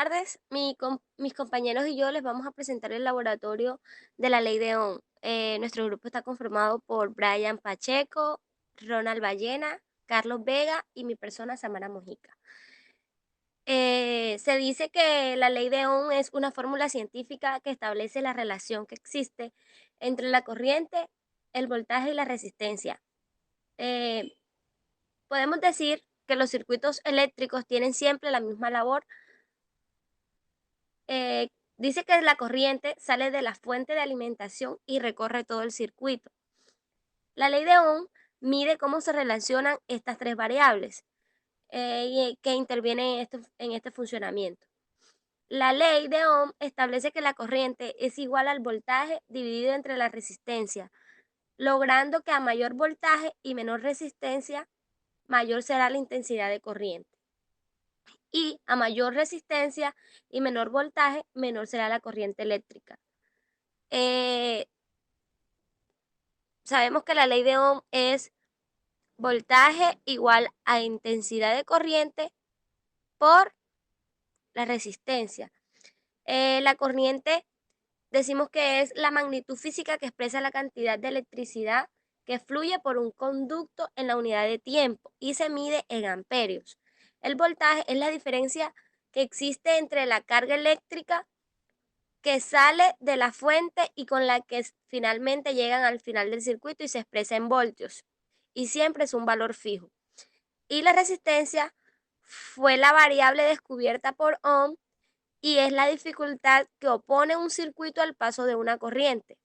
tardes. Mis compañeros y yo les vamos a presentar el laboratorio de la ley de Ohm. Nuestro grupo está conformado por Brian Pacheco, Ronald Ballena, Carlos Vega y mi persona, Samara Mojica. Se dice que la ley de Ohm es una fórmula científica que establece la relación que existe entre la corriente, el voltaje y la resistencia. Eh, Podemos decir que los circuitos eléctricos tienen siempre la misma labor. Dice que la corriente sale de la fuente de alimentación y recorre todo el circuito. La ley de Ohm mide cómo se relacionan estas tres variables que intervienen en este funcionamiento. La ley de Ohm establece que la corriente es igual al voltaje dividido entre la resistencia, logrando que a mayor voltaje y menor resistencia, mayor será la intensidad de corriente. Y a mayor resistencia y menor voltaje, menor será la corriente eléctrica. Eh, Sabemos que la ley de Ohm es voltaje igual a intensidad de corriente por la resistencia. La corriente decimos que es la magnitud física que expresa la cantidad de electricidad que fluye por un conducto en la unidad de tiempo y se mide en amperios. El voltaje es la diferencia que existe entre la carga eléctrica que sale de la fuente y con la que finalmente llegan al final del circuito y se expresa en voltios. Y siempre es un valor fijo. Y la resistencia fue la variable descubierta por Ohm y es la dificultad que opone un circuito al paso de una corriente.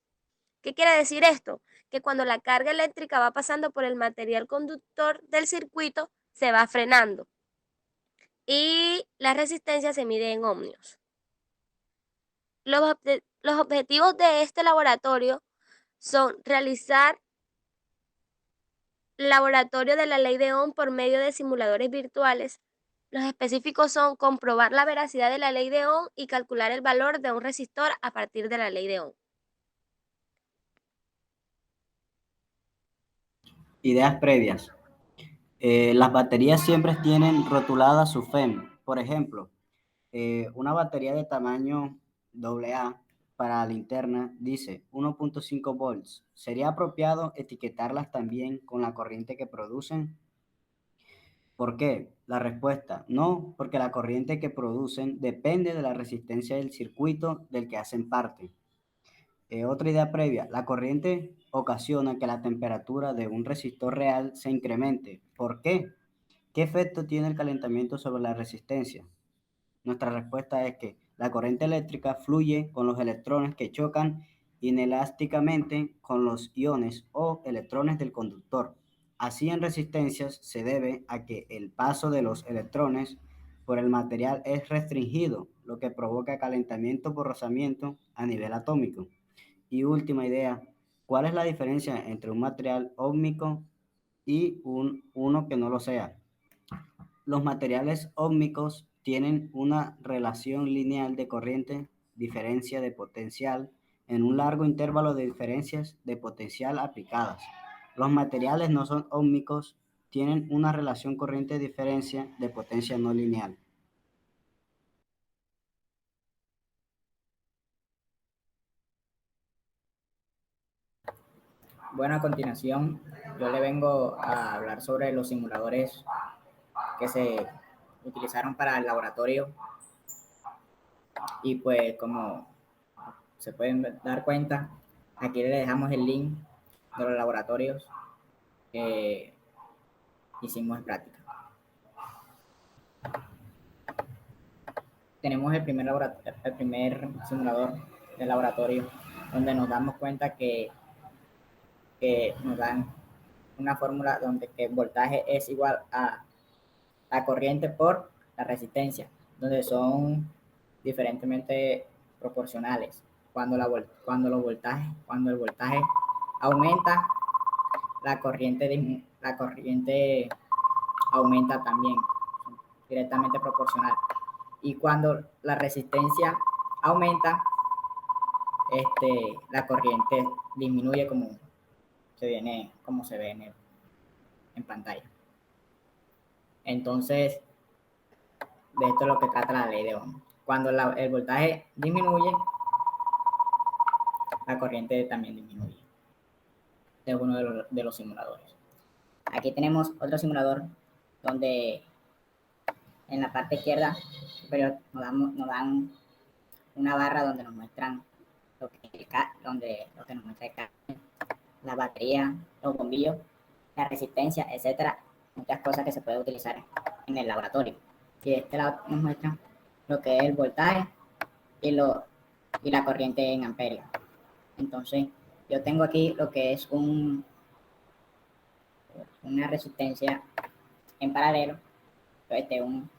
¿Qué quiere decir esto? Que cuando la carga eléctrica va pasando por el material conductor del circuito, se va frenando. Y la resistencia se mide en ohmios. Los objetivos de este laboratorio son realizar laboratorio de la ley de Ohm por medio de simuladores virtuales. Los específicos son comprobar la veracidad de la ley de Ohm y calcular el valor de un resistor a partir de la ley de Ohm. Ideas previas. Las baterías siempre tienen rotulada su FEM. Por ejemplo, una batería de tamaño AA para linterna dice 1.5 volts. ¿Sería apropiado etiquetarlas también con la corriente que producen? ¿Por qué? La respuesta, no, porque la corriente que producen depende de la resistencia del circuito del que hacen parte. Otra idea previa, la corriente ocasiona que la temperatura de un resistor real se incremente. ¿Por qué? ¿Qué efecto tiene el calentamiento sobre la resistencia? Nuestra respuesta es que la corriente eléctrica fluye con los electrones que chocan inelásticamente con los iones o electrones del conductor. Así en resistencias se debe a que el paso de los electrones por el material es restringido, lo que provoca calentamiento por rozamiento a nivel atómico. Y última idea, ¿cuál es la diferencia entre un material óhmico y uno que no lo sea? Los materiales óhmicos tienen una relación lineal de corriente, diferencia de potencial, en un largo intervalo de diferencias de potencial aplicadas. Los materiales no son óhmicos tienen una relación corriente-diferencia de potencia no lineal. Bueno, a continuación yo le vengo a hablar sobre los simuladores que se utilizaron para el laboratorio y pues como se pueden dar cuenta, aquí le dejamos el link de los laboratorios que hicimos en práctica. Tenemos el primer simulador de laboratorio donde nos damos cuenta que nos dan una fórmula donde que el voltaje es igual a la corriente por la resistencia, donde son diferentemente proporcionales. Cuando el voltaje aumenta, la corriente aumenta también, directamente proporcional. Y cuando la resistencia aumenta, la corriente disminuye como se ve en pantalla. Entonces, de esto es lo que trata la ley de Ohm. cuando el voltaje disminuye, la corriente también disminuye. Este es uno de los simuladores. Aquí tenemos otro simulador donde en la parte izquierda superior nos dan una barra donde nos muestran lo que nos muestra el cable, la batería, los bombillos, la resistencia, etcétera, muchas cosas que se pueden utilizar en el laboratorio. Y de este lado nos muestran lo que es el voltaje y la corriente en amperios. Entonces, yo tengo aquí lo que es una resistencia en paralelo, un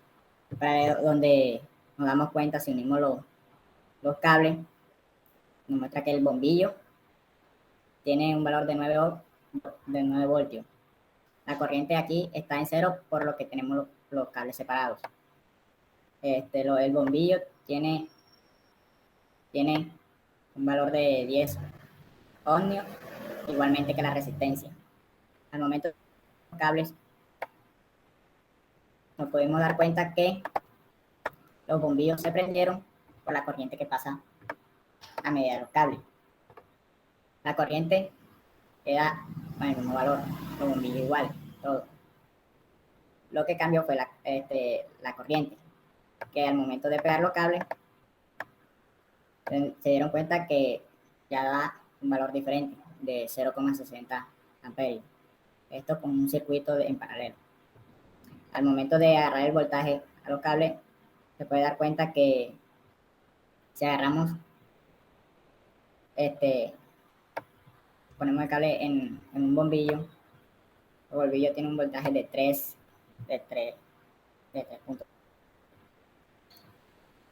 paralelo donde nos damos cuenta, si unimos los cables, nos muestra que el bombillo tiene un valor de 9 voltios. La corriente aquí está en 0, por lo que tenemos los cables separados. El bombillo tiene un valor de 10 ohmios, igualmente que la resistencia. Al momento de los cables, nos podemos dar cuenta que los bombillos se prendieron por la corriente que pasa a medida de los cables. La corriente queda con el mismo valor, los bombillos igual, todo. Lo que cambió fue la corriente, que al momento de pegar los cables, se dieron cuenta que ya da un valor diferente de 0,60 amperios. Esto con un circuito en paralelo. Al momento de agarrar el voltaje a los cables, se puede dar cuenta que si agarramos, ponemos el cable en un bombillo, el bombillo tiene un voltaje de 3 puntos.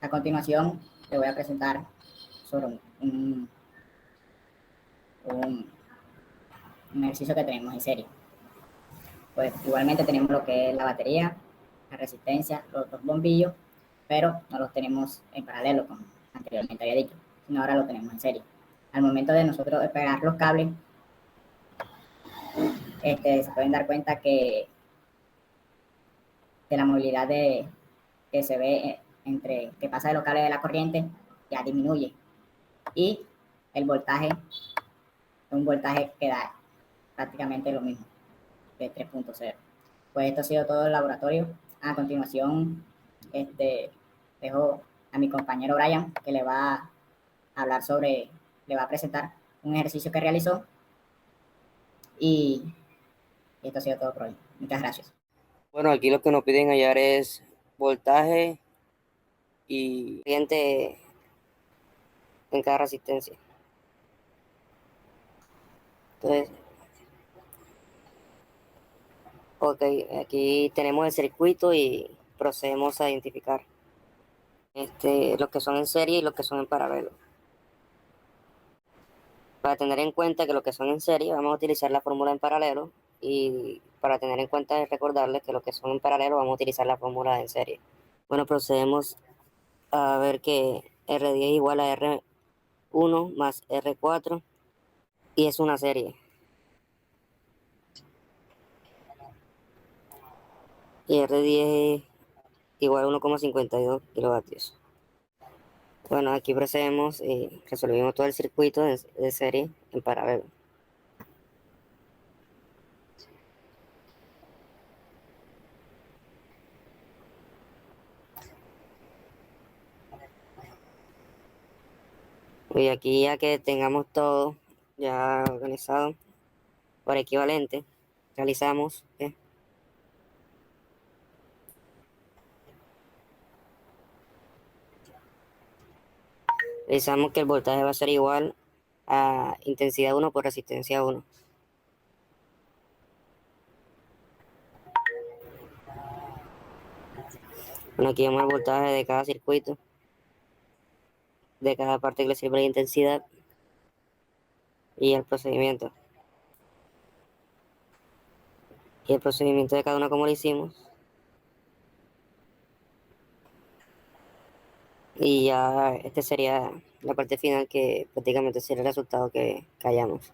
A continuación, le voy a presentar sobre un ejercicio que tenemos en serie. Pues igualmente tenemos lo que es la batería, la resistencia, los dos bombillos, pero no los tenemos en paralelo, como anteriormente había dicho, sino ahora lo tenemos en serie. Al momento de nosotros pegar los cables, se pueden dar cuenta que la movilidad que se ve que pasa de los cables de la corriente ya disminuye, y el voltaje es un voltaje que da prácticamente lo mismo, de 3.0. Pues esto ha sido todo el laboratorio. A continuación, dejo a mi compañero Brian, que le va a hablar le va a presentar un ejercicio que realizó, y esto ha sido todo por hoy. Muchas gracias. Bueno, aquí lo que nos piden hallar es voltaje y corriente en cada resistencia. Entonces, ok, aquí tenemos el circuito y procedemos a identificar los que son en serie y los que son en paralelo. Para tener en cuenta que los que son en serie vamos a utilizar la fórmula en paralelo, y para tener en cuenta y recordarles que los que son en paralelo vamos a utilizar la fórmula en serie. Bueno, procedemos a ver que R10 es igual a R1 más R4 y es una serie. Y R10 es igual a 1,52 kilovatios. Bueno, aquí procedemos y resolvimos todo el circuito de serie en paralelo. Y aquí, ya que tengamos todo ya organizado por equivalente, realizamos que el voltaje va a ser igual a intensidad 1 por resistencia 1. Bueno, aquí vemos el voltaje de cada circuito, de cada parte que le sirve la intensidad y el procedimiento. Y el procedimiento de cada uno como lo hicimos. Y ya sería la parte final, que prácticamente sería el resultado que hallamos.